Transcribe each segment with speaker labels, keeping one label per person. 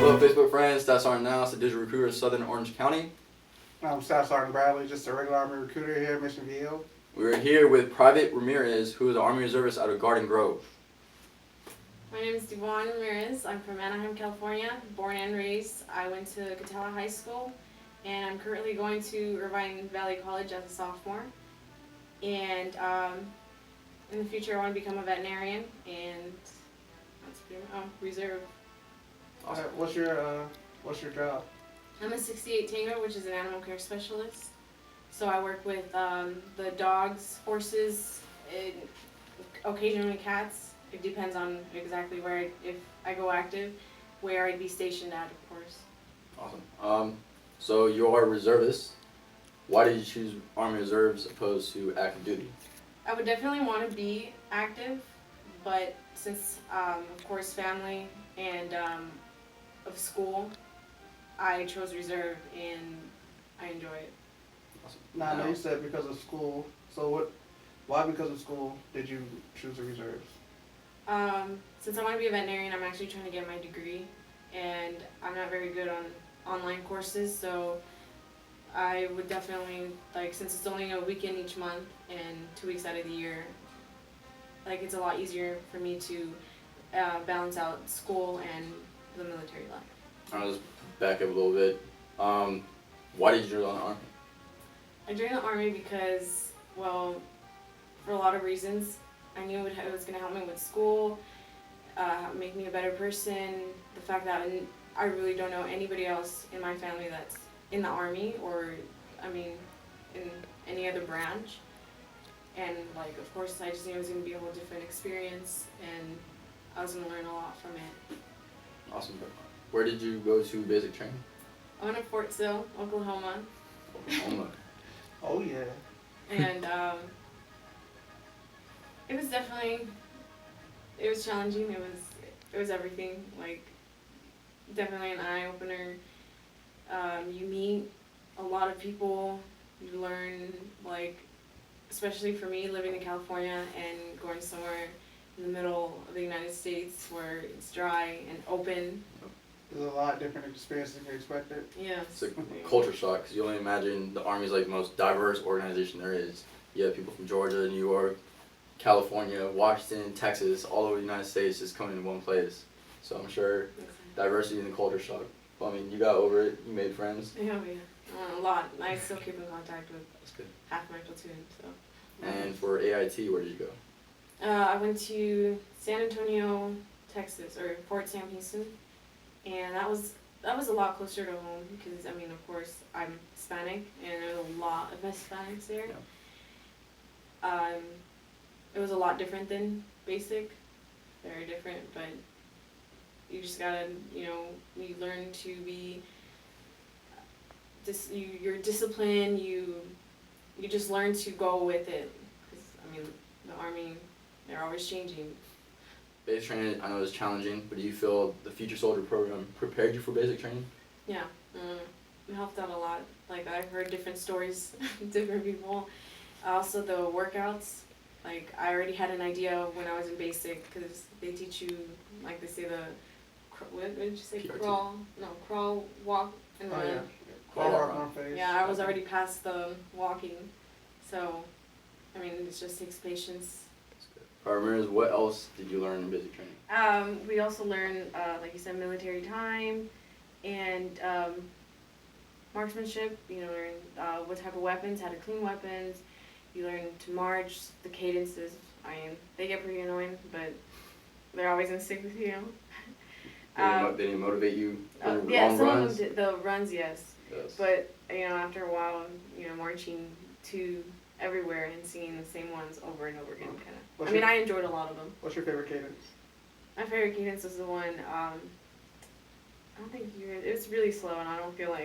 Speaker 1: Hello, Facebook friends. Staff Sergeant Nanos, the digital recruiter of Southern Orange County.
Speaker 2: I'm Staff Sergeant Bradley, just a regular Army recruiter here at Mission View.
Speaker 1: We're here with Private Ramirez, who is an Army reservist out of Garden Grove.
Speaker 3: My name is Devon Ramirez. I'm from Anaheim, California, born and raised. I went to Catella High School, and I'm currently going to Irvine Valley College as a sophomore. And in the future, I want to become a veterinarian, and that's pretty much reserve.
Speaker 2: Awesome. What's your job?
Speaker 3: I'm a 68 Tango, which is an animal care specialist. So I work with the dogs, horses, and occasionally cats. It depends on exactly where, if I go active, where I'd be stationed at, of course.
Speaker 1: Awesome. So you are a reservist. Why did you choose Army Reserves opposed to active duty?
Speaker 3: I would definitely want to be active, but since, of course, family and of school, I chose reserve and I enjoy it.
Speaker 1: Awesome.
Speaker 2: Now, you said because of school. So why because of school did you choose the reserves?
Speaker 3: Since I want to be a veterinarian, I'm actually trying to get my degree, and I'm not very good on online courses, so I would definitely, since it's only a weekend each month and 2 weeks out of the year, it's a lot easier for me to balance out school and the military life.
Speaker 1: I'll just back up a little bit. Why did you join the Army?
Speaker 3: I joined the Army because, well, for a lot of reasons. I knew it was going to help me with school, make me a better person. The fact that I really don't know anybody else in my family that's in the Army or, in any other branch. And, of course, I just knew it was going to be a whole different experience, and I was going to learn a lot from it.
Speaker 1: Awesome. Where did you go to basic training?
Speaker 3: I went to Fort Sill, Oklahoma.
Speaker 1: Oklahoma.
Speaker 2: Oh, yeah.
Speaker 3: And, it was challenging. It was everything. Definitely an eye opener. You meet a lot of people. You learn, especially for me, living in California and going somewhere in the middle of the United States where it's dry and open.
Speaker 2: There's a lot different experiences than you expected.
Speaker 3: Yeah.
Speaker 1: It's a culture shock because you only imagine the Army is the most diverse organization there is. You have people from Georgia, New York, California, Washington, Texas, all over the United States just coming in one place. So I'm sure diversity and the culture shock. Well, you got over it. You made friends.
Speaker 3: Yeah, a lot. I still keep in contact with half my platoon. So.
Speaker 1: And for AIT, where did you go?
Speaker 3: I went to San Antonio, Texas, or Fort Sam Houston, and that was a lot closer to home because of course I'm Hispanic and there's a lot of Hispanics there. Yeah. It was a lot different than basic, very different, but you just gotta, you learn to be, you're disciplined, you just learn to go with it, because, the Army, they're always changing.
Speaker 1: Basic training, I know is challenging, but do you feel the Future Soldier program prepared you for basic training?
Speaker 3: Yeah, it helped out a lot. I've heard different stories, different people. Also the workouts. I already had an idea when I was in basic, because they teach you, they say what did you say?
Speaker 1: PRT.
Speaker 3: Crawl, walk, and run.
Speaker 2: Yeah. Crawl, walk, run, phase.
Speaker 3: Yeah, I was already past the walking, so, it just takes patience.
Speaker 1: That's good. Ramirez, what else did you learn in basic training?
Speaker 3: We also learned, like you said, military time, and marksmanship. You learn what type of weapons, how to clean weapons. You learn to march, the cadences. They get pretty annoying, but they're always in sync with you.
Speaker 1: They didn't motivate you for
Speaker 3: yeah,
Speaker 1: long
Speaker 3: some
Speaker 1: runs?
Speaker 3: of them did, the runs, yes. But, after a while, marching to everywhere and singing the same ones over and over again, kind of. I enjoyed a lot of them.
Speaker 2: What's your favorite cadence?
Speaker 3: My favorite cadence was the one, I don't think it was really slow, and I don't feel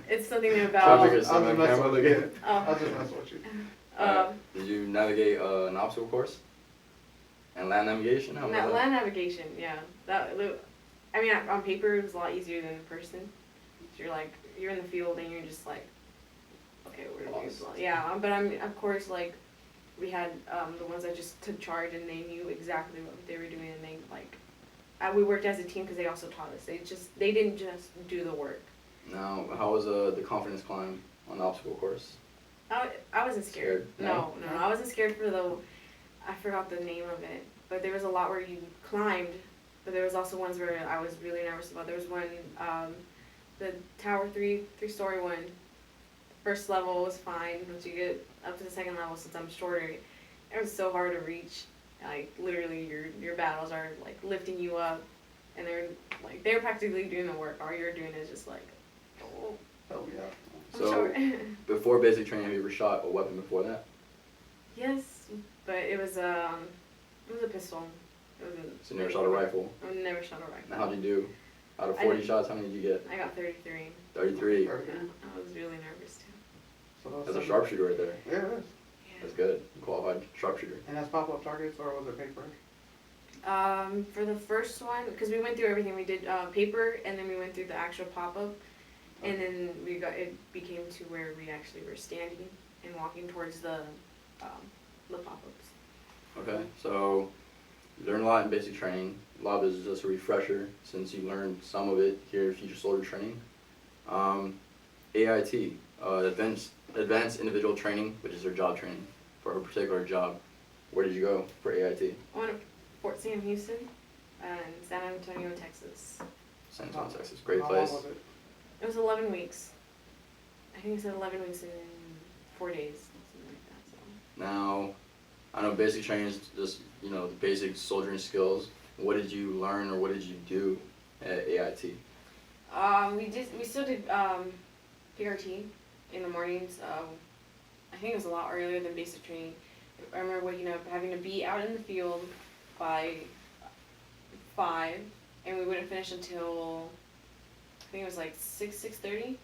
Speaker 3: it's something about...
Speaker 2: I'll just mess with you.
Speaker 1: Did you navigate an obstacle course? And land navigation? How was that?
Speaker 3: Land navigation, yeah. On paper it was a lot easier than in person. You're in the field and you're just okay, where do we go? Yeah, but of course, we had the ones that just took charge and they knew exactly what they were doing, and they we worked as a team because they also taught us. They didn't just do the work.
Speaker 1: Now, how was the confidence climb on the obstacle course?
Speaker 3: I wasn't scared.
Speaker 1: No?
Speaker 3: No, I wasn't scared for I forgot the name of it, but there was a lot where you climbed, but there was also ones where I was really nervous about. There was one, the tower three-story one. First level was fine. Once you get up to the second level, since I'm shorter, it was so hard to reach. Like literally, your battles are like lifting you up, and they're practically doing the work. All you're doing is just like, oh,
Speaker 2: Help me out.
Speaker 3: I'm
Speaker 1: So,
Speaker 3: short.
Speaker 1: before basic training, have you ever shot a weapon before that?
Speaker 3: Yes, but it was a pistol. It was a,
Speaker 1: So you never shot a rifle?
Speaker 3: I never shot a rifle.
Speaker 1: Now, how'd you do? Out of
Speaker 3: I
Speaker 1: 40
Speaker 3: did-
Speaker 1: shots, how many did you get?
Speaker 3: I got 33.
Speaker 1: 33.
Speaker 3: Yeah, I was really nervous too.
Speaker 2: So
Speaker 1: That's a sharpshooter right there.
Speaker 2: Yeah, it is.
Speaker 1: That's good. Qualified sharpshooter.
Speaker 2: And that's pop-up targets, or was it paper?
Speaker 3: For the first one, because we went through everything, we did paper, and then we went through the actual pop-up, and then it became to where we actually were standing and walking towards the pop-ups.
Speaker 1: Okay, so you learned a lot in basic training. A lot of it is just a refresher since you learned some of it here in Future Soldier Training. AIT, Advanced Individual Training, which is their job training for a particular job. Where did you go for AIT?
Speaker 3: I went to Fort Sam Houston and San Antonio, Texas.
Speaker 1: San Antonio, Texas. Great
Speaker 2: How
Speaker 1: place.
Speaker 2: long was it?
Speaker 3: It was 11 weeks. I think it said 11 weeks in 4 days, something like that. So.
Speaker 1: Now, I know basic training is just, the basic soldiering skills. What did you learn or what did you do at AIT?
Speaker 3: We still did PRT in the mornings. I think it was a lot earlier than basic training. I remember waking up, having to be out in the field by 5, and we wouldn't finish until I think it was like 6:30,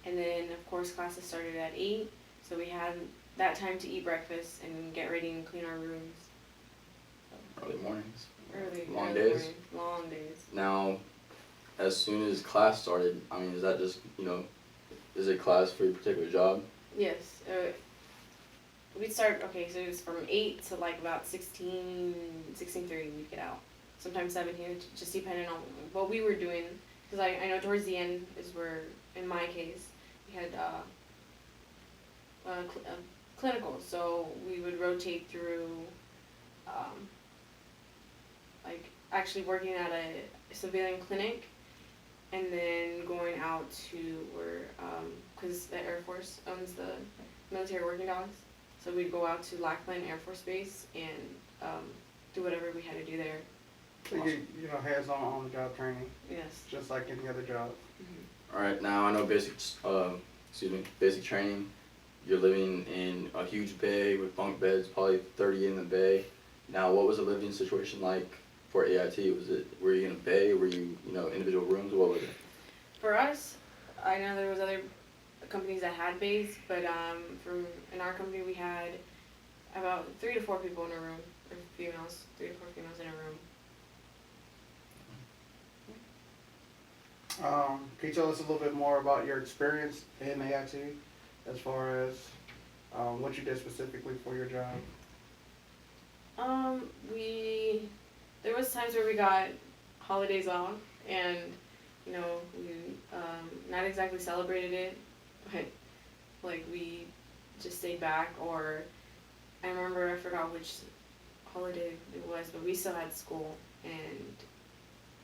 Speaker 3: and then of course classes started at 8, so we had that time to eat breakfast and get ready and clean our rooms.
Speaker 1: Early mornings.
Speaker 3: Long
Speaker 1: days?
Speaker 3: morning, long days.
Speaker 1: Now, as soon as class started, is that just, is it class for your particular job?
Speaker 3: Yes. We'd start, okay, so it was from 8 to like about 16:30 we'd get out. Sometimes 17, just depending on what we were doing. Because I know towards the end is where, in my case, we had clinicals. So we would rotate through, like actually working at a civilian clinic and then going out to where, because the Air Force owns the military working dogs. So we'd go out to Lackland Air Force Base and do whatever we had to do there.
Speaker 2: So hands-on on-the-job training,
Speaker 3: Yes.
Speaker 2: just like any other job.
Speaker 3: Mm-hmm.
Speaker 1: All right, now I know basic training. You're living in a huge bay with bunk beds, probably 30 in the bay. Now, what was the living situation like for AIT? Were you in a bay? Were you, individual rooms? What was it?
Speaker 3: For us, I know there was other companies that had bays, but in our company we had about 3 to 4 people in a room, or females, 3 to 4 females in a room.
Speaker 2: Can you tell us a little bit more about your experience in AIT as far as what you did specifically for your job?
Speaker 3: There was times where we got holidays off, and we not exactly celebrated it, but like we just stayed back. Or I forgot which holiday it was, but we still had school, and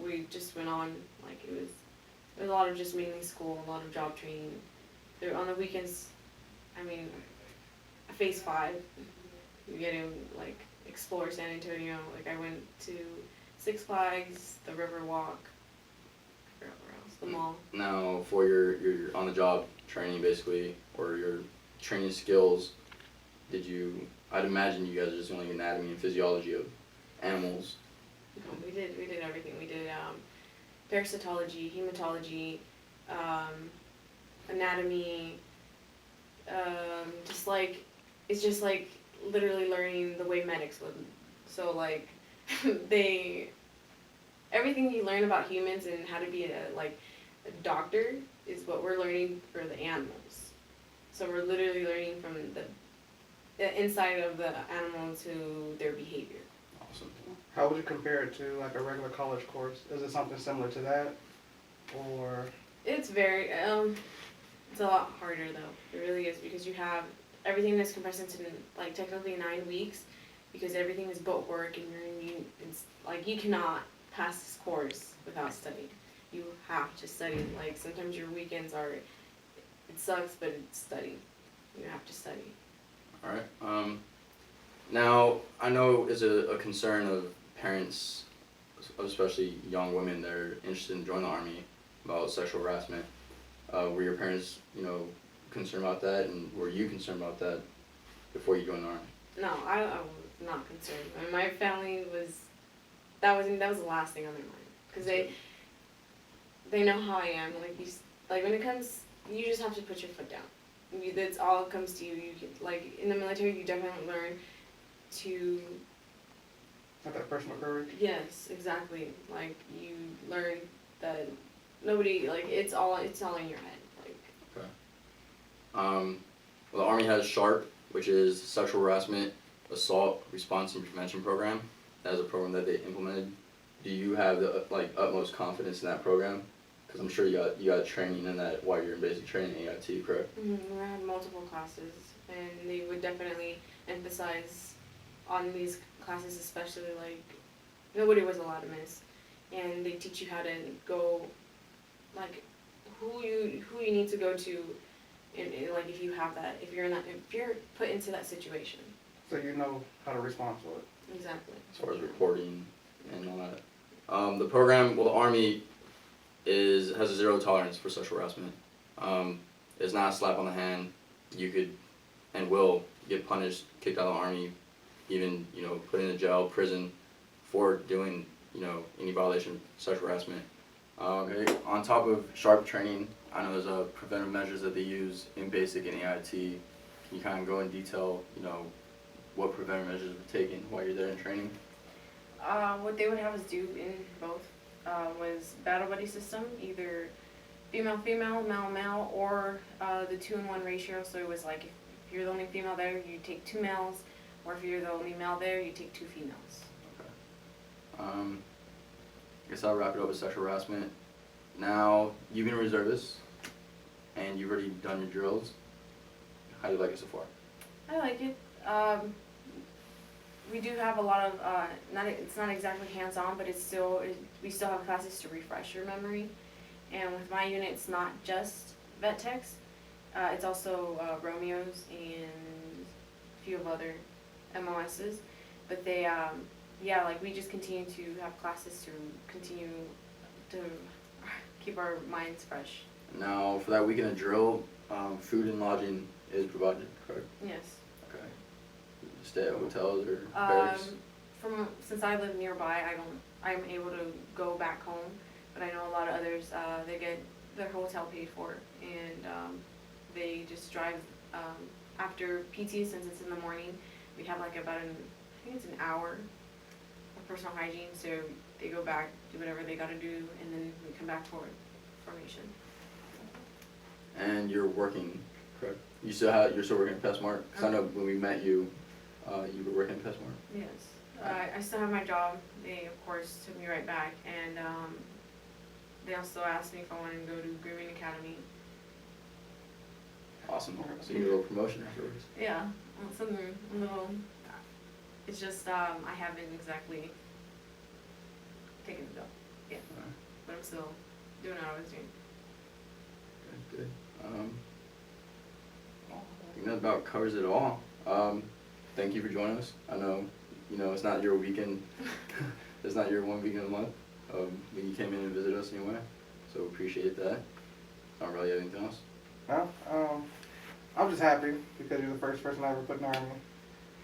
Speaker 3: we just went on like it was a lot of just mainly school, a lot of job training. There on the weekends, phase 5, you get to like explore San Antonio. Like I went to Six Flags, the River Walk, I forgot where else, the mall.
Speaker 1: Now, for your on-the-job training, basically, or your training skills, I'd imagine you guys are just doing anatomy and physiology of animals.
Speaker 3: We did everything. We did parasitology, hematology, anatomy, it's just like literally learning the way medics would. So like everything you learn about humans and how to be a doctor is what we're learning for the animals. So we're literally learning from the inside of the animal to their behavior.
Speaker 1: Oh, Awesome.
Speaker 2: How would you compare it to like a regular college course? Is it something similar to that, or?
Speaker 3: It's very, it's a lot harder though. It really is, because you have everything that's compressed into like technically 9 weeks, because everything is boat work and it's like you cannot pass this course without studying. You have to study. Like sometimes your weekends are, it sucks, but it's study. You have to study.
Speaker 1: All right. Now, I know is a concern of parents, especially young women that are interested in joining the Army, about sexual harassment. Were your parents, concerned about that, and were you concerned about that before you joined the Army?
Speaker 3: No, I was not concerned. I mean, my family was, that was the last thing on their mind, because they know how I am. Like when it comes, you just have to put your foot down. That's all it comes to you. You can, like in the military, you definitely learn to.
Speaker 2: Not that personal courage.
Speaker 3: Yes, exactly. Like you learn that nobody, like it's all in your head. Like.
Speaker 1: Okay. Well, the Army has SHARP, which is Sexual Harassment Assault Response and Prevention Program. That is a program that they implemented. Do you have the utmost confidence in that program? Because I'm sure you got training in that while you're in basic training at AIT, correct?
Speaker 3: Mm-hmm. I had multiple classes, and they would definitely emphasize on these classes, especially like nobody was allowed to miss, and they teach you how to go, like who you need to go to, and like if you have that, if you're put into that situation.
Speaker 2: So you know how to respond to it.
Speaker 3: Exactly.
Speaker 1: As far as reporting and all that. The program, well, the Army has a zero tolerance for sexual harassment. It's not a slap on the hand. You could and will get punished, kicked out of the Army, even put in a jail, prison, for doing any violation of sexual harassment. Okay. On top of SHARP training, I know there's preventive measures that they use in basic and AIT. Can you kind of go in detail, what preventive measures were taken while you're there in training?
Speaker 3: What they would have us do in both was battle buddy system, either female-female, male-male, or the 2-in-1 ratio. So it was like if you're the only female there, you take 2 males, or if you're the only male there, you take 2 females.
Speaker 1: Okay. I guess I'll wrap it up with sexual harassment. Now, you've been a reservist, and you've already done your drills. How do you like it so far?
Speaker 3: I like it. We do have a lot of, it's not exactly hands-on, but we still have classes to refresh your memory. And with my unit, it's not just vet techs, it's also Romeos and a few of other MOSs. But they, we just continue to have classes to continue to keep our minds fresh.
Speaker 1: Now, for that weekend of drill, food and lodging is provided, correct?
Speaker 3: Yes.
Speaker 1: Okay. Stay at hotels or barracks?
Speaker 3: Since I live nearby, I'm able to go back home, but I know a lot of others, they get their hotel paid for, and they just drive, after PT, since it's in the morning, we have like I think it's an hour of personal hygiene, so they go back, do whatever they gotta do, and then we come back for formation.
Speaker 1: And you're working, correct? You're still working at PestMart? Because I know when we met you, you were working at PestMart.
Speaker 3: Yes. I still have my job. They, of course, took me right back, and they also asked me if I wanted to go to Grooming Academy.
Speaker 1: Awesome. So you get a little promotion afterwards.
Speaker 3: Yeah, well, something a little. It's just I haven't exactly taken the job yet,
Speaker 1: Alright.
Speaker 3: but I'm still doing what I was doing.
Speaker 1: Good. I think that about covers it all. Thank you for joining us. I know, it's not your weekend. It's not your one weekend a month. But you came in and visited us anyway, so appreciate that. I don't really have anything else.
Speaker 2: No, I'm just happy because you're the first person I ever put in the Army,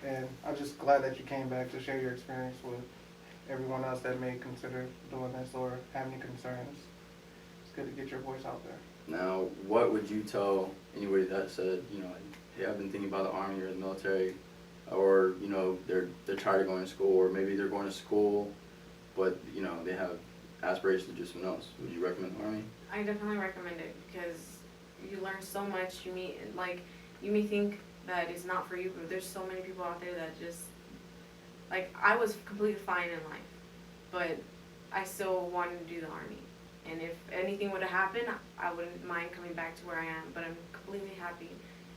Speaker 2: and I'm just glad that you came back to share your experience with everyone else that may consider doing this or have any concerns. It's good to get your voice out there.
Speaker 1: Now, what would you tell anybody that said, hey, I've been thinking about the Army or the military, or, they're tired of going to school, or maybe they're going to school, but, they have aspirations to do something else. Would you recommend the Army?
Speaker 3: I definitely recommend it because you learn so much. You may think that it's not for you, but there's so many people out there that just like, I was completely fine in life, but I still wanted to do the Army. And if anything would have happened, I wouldn't mind coming back to where I am, but I'm completely happy.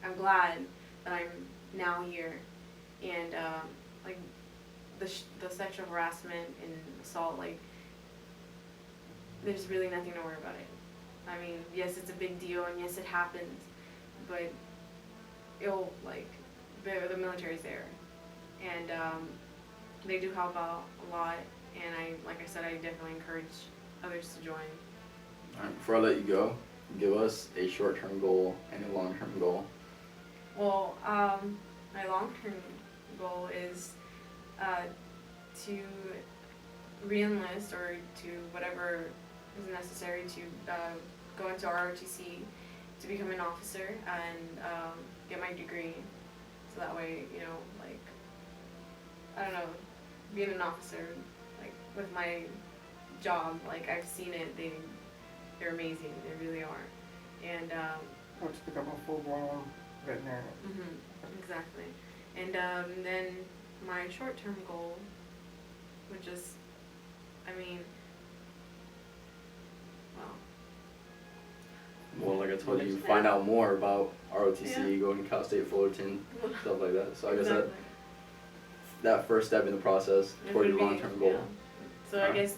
Speaker 3: I'm glad that I'm now here. And, like, the sexual harassment and assault, like, there's really nothing to worry about it. I mean, yes, it's a big deal, and yes, it happens, but it'll, like, the military's there, and they do help out a lot, and like I said, I definitely encourage others to join.
Speaker 1: Alright, before I let you go, give us a short-term goal and a long-term goal.
Speaker 3: Well, my long-term goal is to re-enlist or to whatever is necessary to go into ROTC to become an officer and get my degree. So that way, you know, like, I don't know, being an officer, like, with my job, like, I've seen it, they're amazing, they really are. And,
Speaker 2: Or to become a full-blown veterinarian.
Speaker 3: exactly. And then my short-term goal would just, I mean,
Speaker 1: Well, like I told you, find out more about ROTC, going to Cal State Fullerton, stuff like that. So I guess
Speaker 3: exactly.
Speaker 1: that first step in the process
Speaker 3: It
Speaker 1: toward
Speaker 3: would
Speaker 1: your
Speaker 3: be,
Speaker 1: long-term goal.
Speaker 3: yeah. So I guess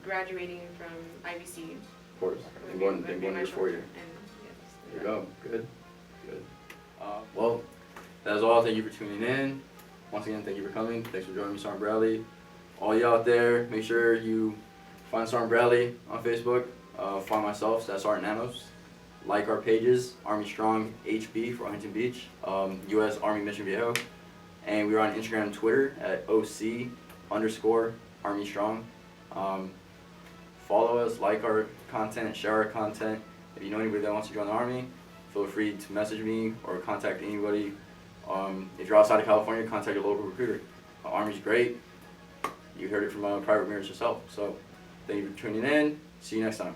Speaker 3: graduating from IBC
Speaker 1: Of course,
Speaker 3: would
Speaker 1: and
Speaker 3: be,
Speaker 1: going
Speaker 3: would be
Speaker 1: to
Speaker 3: my
Speaker 1: your 4 year.
Speaker 3: short-term, and yes,
Speaker 1: There you go. Good. Good. Well, that's all. Thank you for tuning in. Once again, thank you for coming. Thanks for joining me, Sergeant Bradley. All you out there, make sure you find Sergeant Bradley on Facebook. Find myself, that's Sergeant Nanos. Like our pages, Army Strong HB for Huntington Beach, U.S. Army Mission Viejo. And we're on Instagram and Twitter at OC_Army Strong. Follow us, like our content, share our content. If you know anybody that wants to join the Army, feel free to message me or contact anybody. If you're outside of California, contact your local recruiter. Army's great. You heard it from Private Ramirez herself. So thank you for tuning in. See you next time.